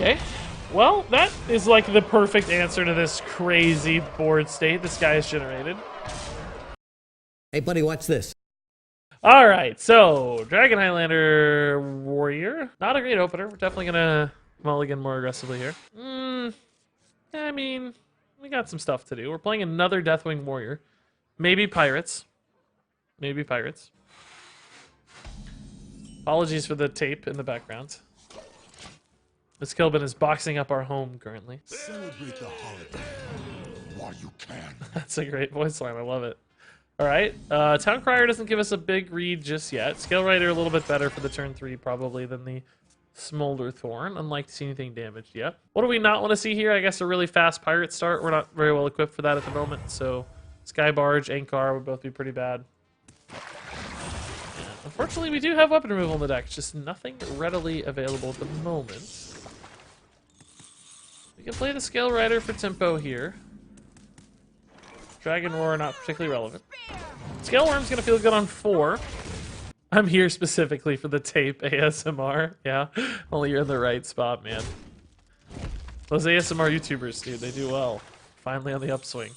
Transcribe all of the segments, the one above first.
Okay. Well, that is like the perfect answer to this crazy board state this guy has generated. Hey, buddy, watch this. All right, so Dragon Highlander Warrior. Not a great opener. We're definitely gonna mulligan more aggressively here. I mean, we got some stuff to do. We're playing another Deathwing Warrior. Maybe Pirates. Maybe Pirates. Apologies for the tape in the background. Miss Kilbin is boxing up our home currently. Celebrate the holiday while you can. That's a great voice line. I love it. All right. Town Crier doesn't give us a big read just yet. Scale Rider a little bit better for the turn 3 probably than the Smolder Thorn. Unlike to see anything damaged yet. What do we not want to see here? I guess a really fast pirate start. We're not very well equipped for that at the moment. So Sky Barge, Ankar would both be pretty bad. And unfortunately, we do have weapon removal in the deck. Just nothing readily available at the moment. We can play the Scale Rider for tempo here. Dragon Roar, not particularly relevant. Scale Worm's gonna feel good on 4. I'm here specifically for the tape ASMR. Yeah, only you're in the right spot, man. Those ASMR YouTubers, dude, they do well. Finally on the upswing.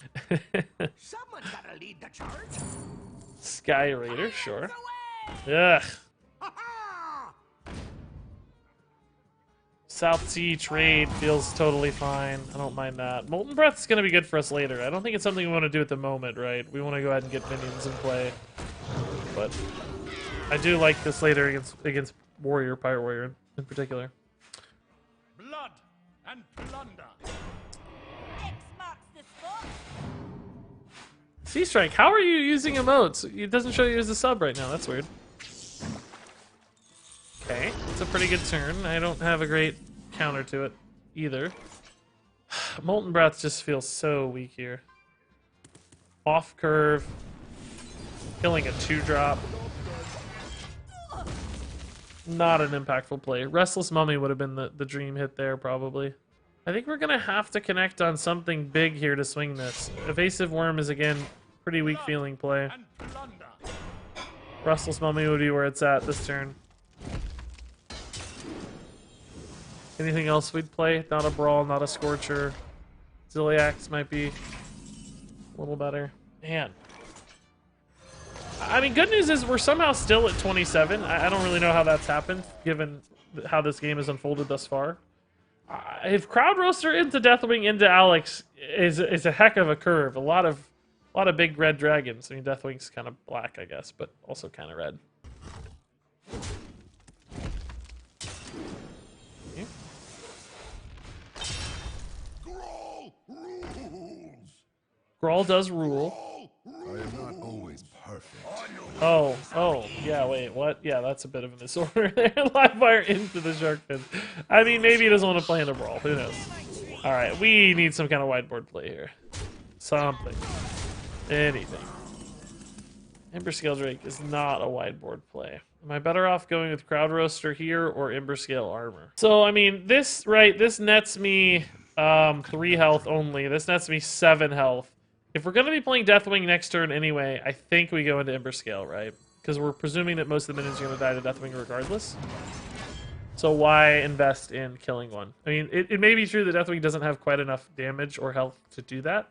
Someone's gotta lead the charge. Sky Raider, sure. Ugh. South Sea trade feels totally fine. I don't mind that. Molten Breath's gonna be good for us later. I don't think it's something we want to do at the moment, right? We want to go ahead and get minions in play. But I do like this later against Warrior, Pirate Warrior in particular. Blood and plunder. X marks the spot. Sea Strike, how are you using emotes? It doesn't show you as a sub right now. That's weird. Okay, it's a pretty good turn. I don't have a great counter to it either. Molten Breath just feels so weak here. Off curve. Killing a 2-drop. Not an impactful play. Restless Mummy would have been the dream hit there, probably. I think we're going to have to connect on something big here to swing this. Evasive Worm is, again, pretty weak feeling play. Restless Mummy would be where it's at this turn. Anything else we'd play? Not a Brawl, not a Scorcher. Ziliax might be a little better. Man. I mean, good news is we're somehow still at 27. I don't really know how that's happened, given how this game has unfolded thus far. If Crowd Roaster into Deathwing into Alex is a heck of a curve. A lot of big red dragons. I mean, Deathwing's kind of black, I guess, but also kind of red. Grawl does rule. I am not always perfect. Oh, yeah, wait, what? Yeah, that's a bit of a disorder there. Live fire into the shark fin. I mean, maybe he doesn't want to play in a Brawl. Who knows? Alright, we need some kind of whiteboard play here. Something. Anything. Emberscale Drake is not a whiteboard play. Am I better off going with Crowd Roaster here or Emberscale Armor? So, I mean, this nets me 3 health only. This nets me 7 health. If we're going to be playing Deathwing next turn anyway, I think we go into Emberscale, right? Because we're presuming that most of the minions are going to die to Deathwing regardless. So why invest in killing one? I mean, it may be true that Deathwing doesn't have quite enough damage or health to do that.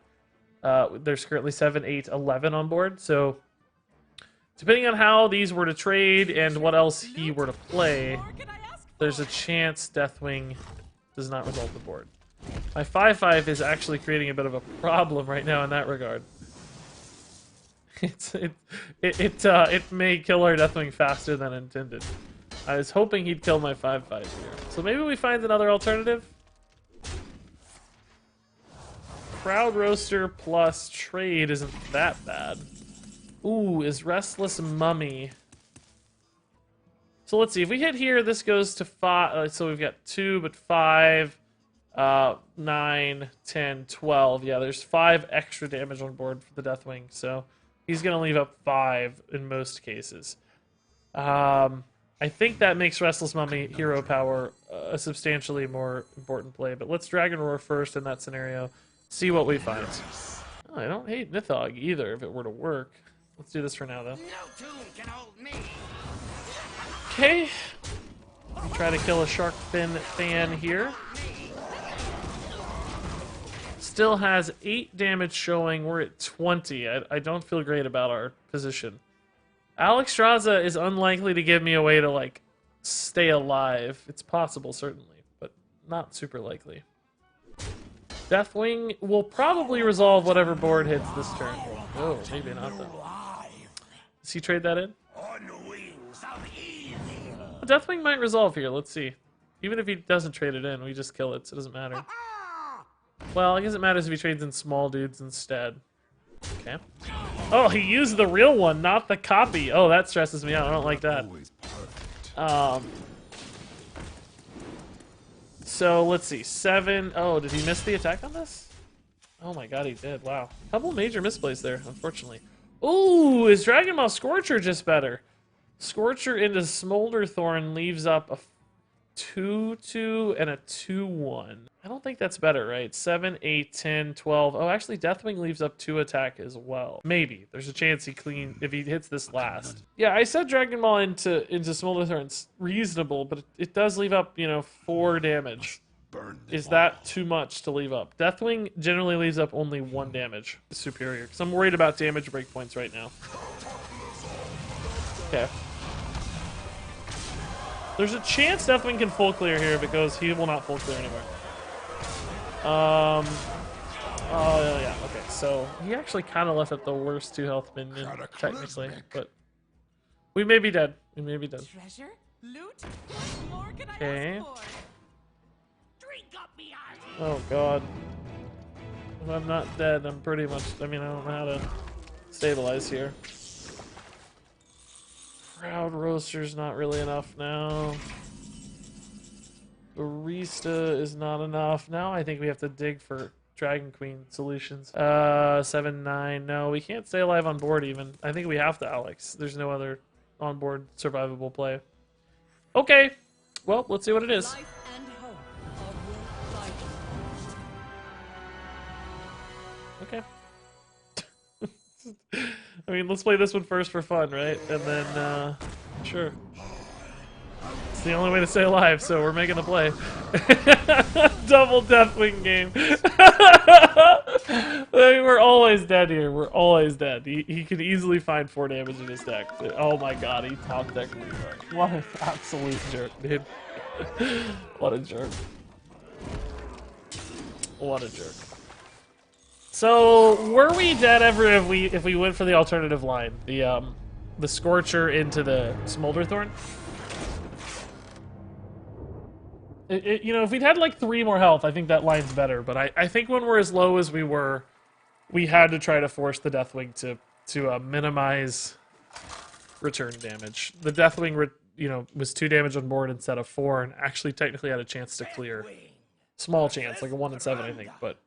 There's currently 7, 8, 11 on board. So depending on how these were to trade and what else he were to play, there's a chance Deathwing does not result the board. My 5/5 is actually creating a bit of a problem right now in that regard. It may kill our Deathwing faster than intended. I was hoping he'd kill my 5/5 here. So maybe we find another alternative. Crowd Roaster plus trade isn't that bad. Ooh, is Restless Mummy. So let's see. If we hit here, this goes to 5. So we've got 2, but 5. 9, 10, 12. Yeah, there's 5 extra damage on board for the Deathwing, so he's going to leave up 5 in most cases. I think that makes Restless Mummy hero power a substantially more important play, but let's Dragon Roar first in that scenario, see what we find. Oh, I don't hate Nithog either if it were to work. Let's do this for now, though. No tune can hold me. Okay. Try to kill a shark fin fan here. Still has 8 damage showing. We're at 20. I don't feel great about our position. Alexstrasza is unlikely to give me a way to, like, stay alive. It's possible, certainly, but not super likely. Deathwing will probably resolve whatever board hits this turn. Oh, maybe not, though. Does he trade that in? Deathwing might resolve here. Let's see. Even if he doesn't trade it in, we just kill it, so it doesn't matter. Well, I guess it matters if he trades in small dudes instead. Okay. Oh, he used the real one, not the copy. Oh, that stresses me out. I don't like that. So, let's see. 7. Oh, did he miss the attack on this? Oh my god, he did. Wow. Couple major misplays there, unfortunately. Ooh, is Dragon Ball Scorcher just better? Scorcher into Smolderthorn leaves up a 2-2 and a 2-1. I don't think that's better, right? 7, 8, 10, 12. Oh, actually, Deathwing leaves up 2 attack as well. Maybe. There's a chance he clean if he hits this last. Yeah, I said Dragon Ball into Smolderthorn's reasonable, but it does leave up, you know, 4 damage. Is that too much to leave up? Deathwing generally leaves up only 1 damage. Superior. Because I'm worried about damage breakpoints right now. Okay. There's a chance Deathwing can full clear here because he will not full clear anywhere. Oh, yeah, okay. So, he actually kind of left at the worst 2 health minion, technically. But we may be dead. We may be dead. Treasure? Loot? What more can I Okay. ask for? Drink up me eyes. Oh, God. If I'm not dead, I'm pretty much... I mean, I don't know how to stabilize here. Proud Roaster's not really enough now. Barista is not enough. Now I think we have to dig for Dragonqueen solutions. 7, 9. No, we can't stay alive on board even. I think we have to Alex. There's no other on-board survivable play. Okay. Well, let's see what it is. Life and hope of Okay. I mean, let's play this one first for fun, right? And then, sure. It's the only way to stay alive, so we're making a play. Double Deathwing game. I mean, we're always dead here. We're always dead. He could easily find 4 damage in his deck. Oh my god, he top decked me. What an absolute jerk, dude. What a jerk. What a jerk. So, were we dead ever if we went for the alternative line? The Scorcher into the Smolderthorn? You know, if we'd had like 3 more health, I think that line's better. But I think when we're as low as we were, we had to try to force the Deathwing to minimize return damage. The Deathwing, you know, was 2 damage on board instead of 4, and actually technically had a chance to clear. Small chance, like a 1 in 7, I think, but...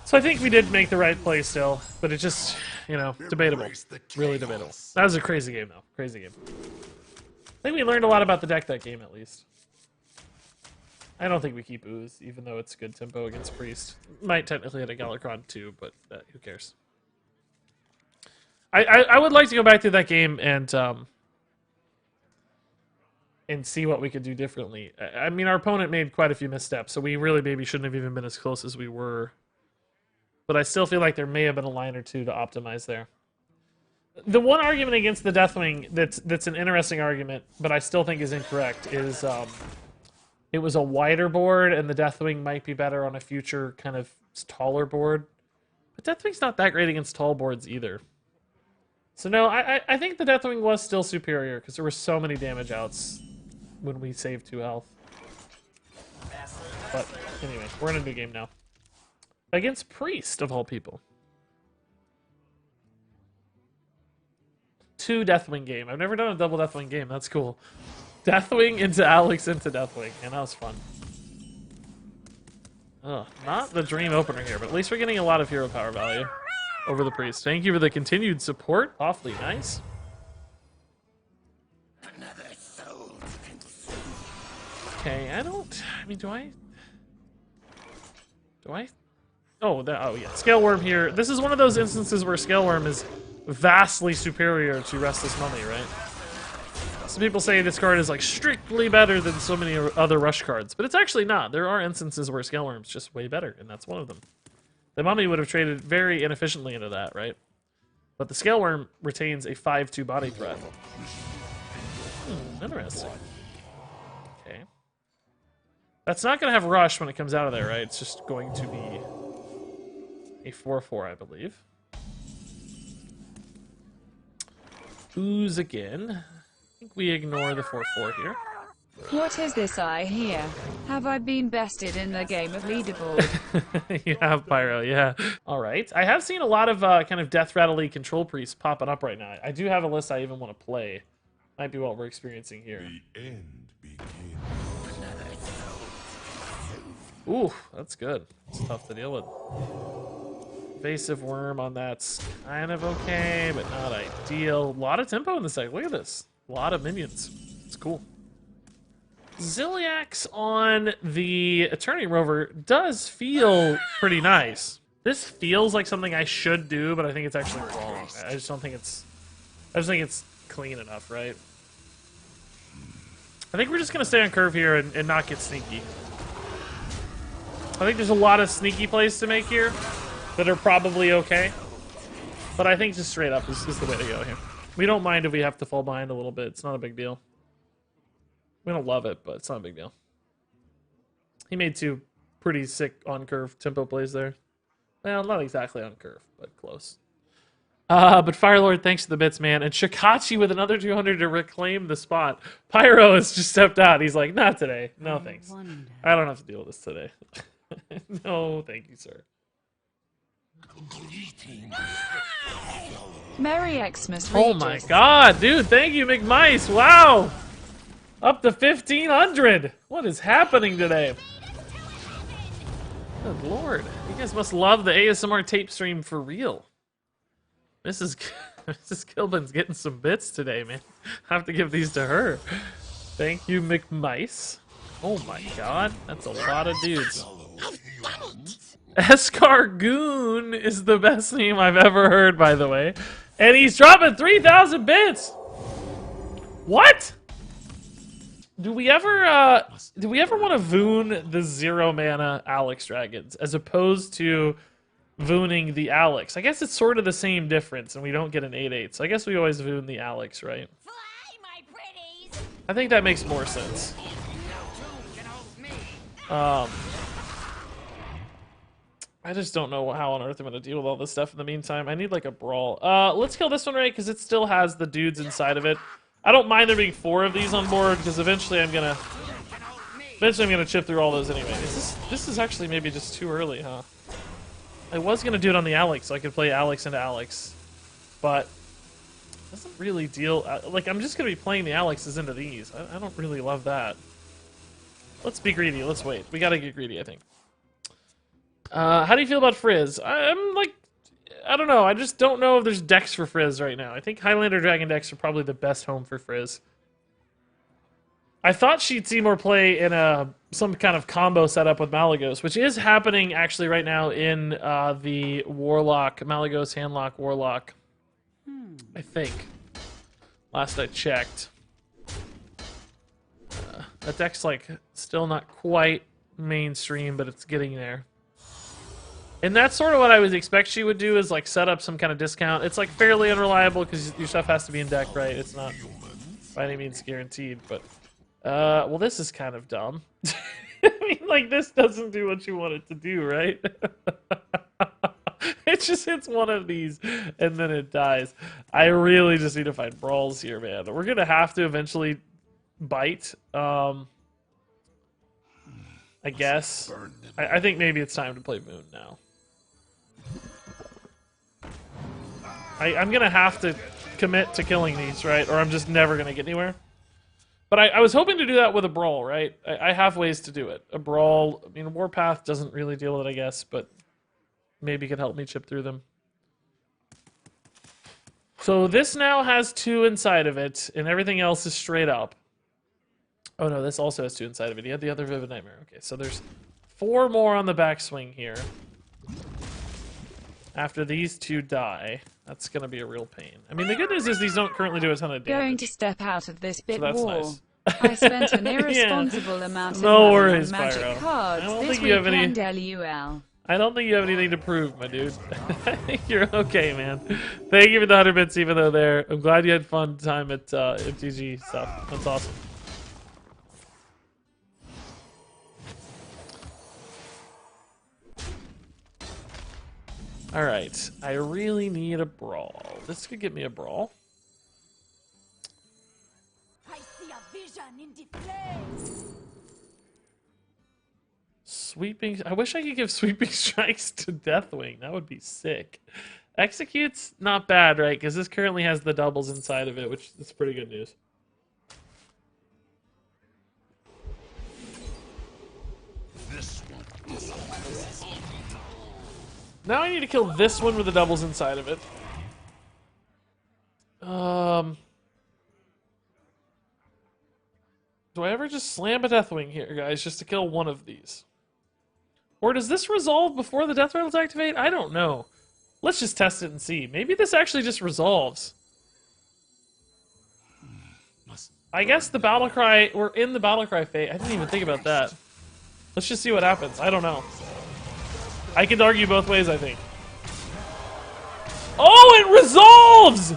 So I think we did make the right play still, but it just, you know, debatable. Really debatable. That was a crazy game, though. Crazy game. I think we learned a lot about the deck that game, at least. I don't think we keep Ooze, even though it's good tempo against Priest. Might technically hit a Galakron, too, but who cares? I would like to go back to that game and see what we could do differently. I mean, our opponent made quite a few missteps, so we really maybe shouldn't have even been as close as we were. But I still feel like there may have been a line or two to optimize there. The one argument against the Deathwing that's an interesting argument, but I still think is incorrect, is it was a wider board, and the Deathwing might be better on a future kind of taller board. But Deathwing's not that great against tall boards either. So no, I think the Deathwing was still superior, because there were so many damage outs when we saved 2 health. But anyway, we're in a new game now. Against Priest, of all people. 2 Deathwing game. I've never done a double Deathwing game. That's cool. Deathwing into Alex into Deathwing. And that was fun. Ugh, not the dream opener here, but at least we're getting a lot of hero power value over the Priest. Thank you for the continued support. Awfully nice. Okay, I mean, do I? Oh, yeah. Scale Worm here. This is one of those instances where Scale Worm is vastly superior to Restless Mummy, right? Some people say this card is like strictly better than so many other rush cards, but it's actually not. There are instances where Scale Worm's just way better, and that's one of them. The Mummy would have traded very inefficiently into that, right? But the Scale Worm retains a 5/2 body threat. Interesting. Okay. That's not going to have Rush when it comes out of there, right? It's just going to be a 4/4, I believe. Ooze again. I think we ignore the 4/4 here. What is this I hear? Have I been bested in the game of leaderboard? You have Pyro, yeah. All right. I have seen a lot of kind of death rattly control priests popping up right now. I do have a list I even want to play. Might be what we're experiencing here. The end begins. Ooh, that's good. It's tough to deal with. Evasive Worm on that's kind of okay, but not ideal. A lot of tempo in this deck. Look at this. A lot of minions. It's cool. Ziliax on the Attorney Rover does feel pretty nice. This feels like something I should do, but I think it's actually wrong. I just think it's clean enough, right? I think we're just gonna stay on curve here and not get sneaky. I think there's a lot of sneaky plays to make here that are probably okay. But I think just straight up is the way to go here. We don't mind if we have to fall behind a little bit. It's not a big deal. We don't love it, but it's not a big deal. He made two pretty sick on-curve tempo plays there. Well, not exactly on curve, but close. But Firelord, thanks for the bits, man. And Shikachi with another 200 to reclaim the spot. Pyro has just stepped out. He's like, not today. No, thanks. I don't have to deal with this today. No, thank you, sir. Merry Xmas. Oh my god, dude. Thank you, McMice. Wow. Up to 1,500. What is happening today? Good lord. You guys must love the ASMR tape stream for real. Mrs. Kilbin's getting some bits today, man. I have to give these to her. Thank you, McMice. Oh my god. That's a lot of dudes. Escargoon is the best name I've ever heard, by the way. And he's dropping 3,000 bits! What? Do we ever want to Voone the 0 mana Alex Dragons as opposed to Vooning the Alex? I guess it's sort of the same difference, and we don't get an 8/8. So I guess we always Voone the Alex, right? Fly, my pretties! I think that makes more sense. I just don't know how on earth I'm going to deal with all this stuff in the meantime. I need like a brawl. Let's kill this one, right? Because it still has the dudes inside of it. I don't mind there being 4 of these on board because eventually I'm gonna chip through all those anyway. This is actually maybe just too early, huh? I was gonna do it on the Alex so I could play Alex into Alex, but it doesn't really deal. Like I'm just gonna be playing the Alexes into these. I don't really love that. Let's be greedy. Let's wait. We gotta get greedy, I think. How do you feel about Frizz? I'm like, I don't know. I just don't know if there's decks for Frizz right now. I think Highlander Dragon decks are probably the best home for Frizz. I thought she'd see more play in some kind of combo setup with Malagos, which is happening actually right now in the Warlock, Malagos Handlock Warlock. I think. Last I checked. That deck's like still not quite mainstream, but it's getting there. And that's sort of what I would expect she would do, is like set up some kind of discount. It's like fairly unreliable because your stuff has to be in deck, right? It's not by any means guaranteed, but well, this is kind of dumb. I mean, like, this doesn't do what you want it to do, right? It just hits one of these and then it dies. I really just need to find brawls here, man. We're gonna have to eventually bite. I guess. I think maybe it's time to play Moon now. I'm gonna have to commit to killing these, right? Or I'm just never gonna get anywhere. But I was hoping to do that with a brawl, right? I have ways to do it. A brawl, I mean, Warpath doesn't really deal with it, I guess, but maybe could help me chip through them. So this now has 2 inside of it, and everything else is straight up. Oh no, this also has 2 inside of it. He had the other Vivid Nightmare. Okay, so there's 4 more on the backswing here. After these two die, that's gonna be a real pain. I mean, the good news is these don't currently do a ton of damage. Going to step out of this bit that's war. nice. I spent an irresponsible amount of No money worries, on magic Pyro. cards I don't this think you have any- weekend, LUL. I don't think you have anything to prove, my dude. I think you're okay, man. Thank you for the 100 bits, even though there. I'm glad you had fun time at MTG stuff. That's awesome. All right, I really need a brawl. This could get me a brawl. I see a vision in the flames. Sweeping. I wish I could give sweeping strikes to Deathwing. That would be sick. Execute's not bad, right? Because this currently has the doubles inside of it, which is pretty good news. Now I need to kill this one with the doubles inside of it. Do I ever just slam a Deathwing here, guys, just to kill one of these? Or does this resolve before the death rattles activate? I don't know. Let's just test it and see. Maybe this actually just resolves. I guess the battle cry, we're in the battle cry phase. I didn't even think about that. Let's just see what happens. I don't know. I could argue both ways, I think. Oh, it resolves!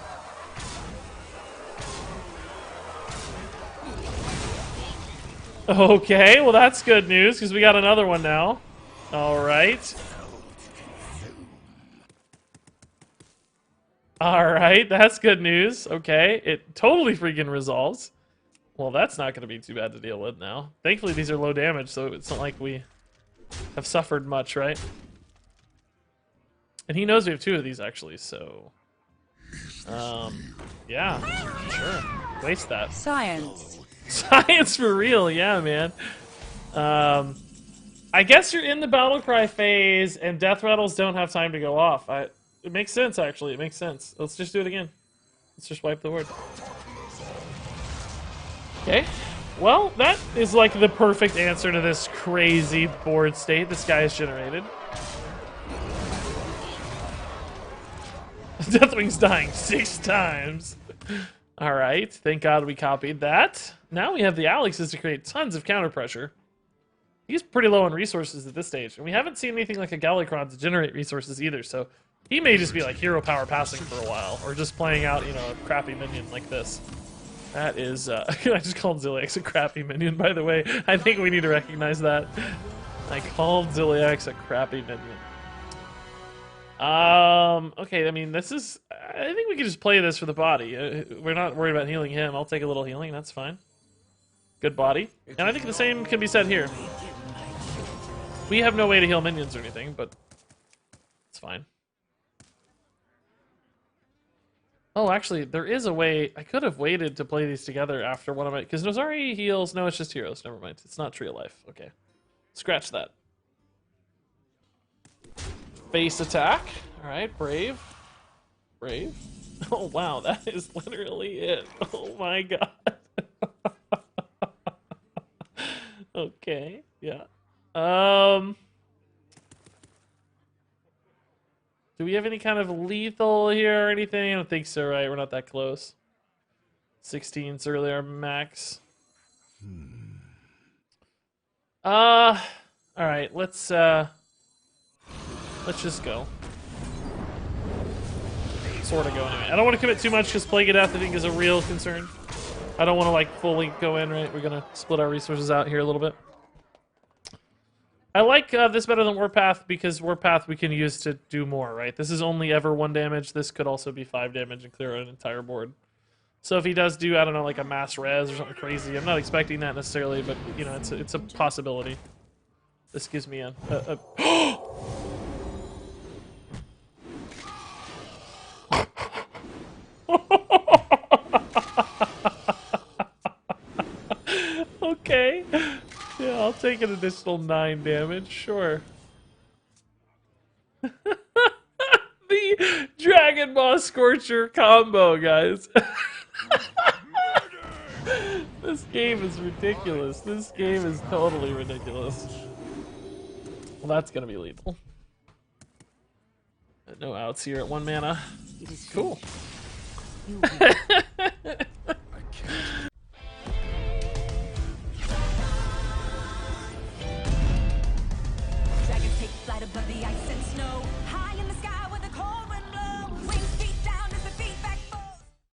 Okay, well that's good news, because we got another one now. Alright. Alright, that's good news. Okay, it totally freaking resolves. Well, that's not going to be too bad to deal with now. Thankfully, these are low damage, so it's not like we have suffered much, right? And he knows we have two of these, actually, so... yeah, sure. Waste that. Science. Science for real, yeah, man. I guess you're in the battle cry phase, and death rattles don't have time to go off. It makes sense, actually. It makes sense. Let's just do it again. Let's just wipe the board. Okay. Well, that is like the perfect answer to this crazy board state this guy has generated. Deathwing's dying 6 times. Alright, thank God we copied that. Now we have the Alexes to create tons of counter pressure. He's pretty low on resources at this stage, and we haven't seen anything like a Galakron to generate resources either, so he may just be like hero power passing for a while, or just playing out, you know, a crappy minion like this. That is, I just called Ziliax a crappy minion, by the way. I think we need to recognize that. I called Ziliax a crappy minion. Okay, I mean, this is... I think we can just play this for the body. We're not worried about healing him. I'll take a little healing, that's fine. Good body. And I think the same can be said here. We have no way to heal minions or anything, but it's fine. Oh, actually, there is a way. I could have waited to play these together after one of my... Because Nozari heals... No, it's just heroes. Never mind. It's not Tree of Life. Okay. Scratch that. Base attack. Alright, Brave. Brave. Oh, wow. That is literally it. Oh, my God. Okay. Yeah. Do we have any kind of lethal here or anything? I don't think so, right? We're not that close. 16's really our max. All right, let's just go. Sort of go anyway. I don't want to commit too much because Plague of Death I think is a real concern. I don't want to like fully go in, right? We're gonna split our resources out here a little bit. I like this better than Warpath because Warpath we can use to do more, right? This is only ever 1 damage. This could also be 5 damage and clear an entire board. So if he does do, I don't know, like a mass res or something crazy, I'm not expecting that necessarily, but you know, it's a possibility. This gives me a Okay. Yeah, I'll take an additional 9 damage, sure. The Dragon Boss Scorcher combo, guys. This game is ridiculous. This game is totally ridiculous. Well, that's gonna be lethal. No outs here at 1 mana. It is Cool. you will. I can't. Dragons take flight above the ice and snow. High in the sky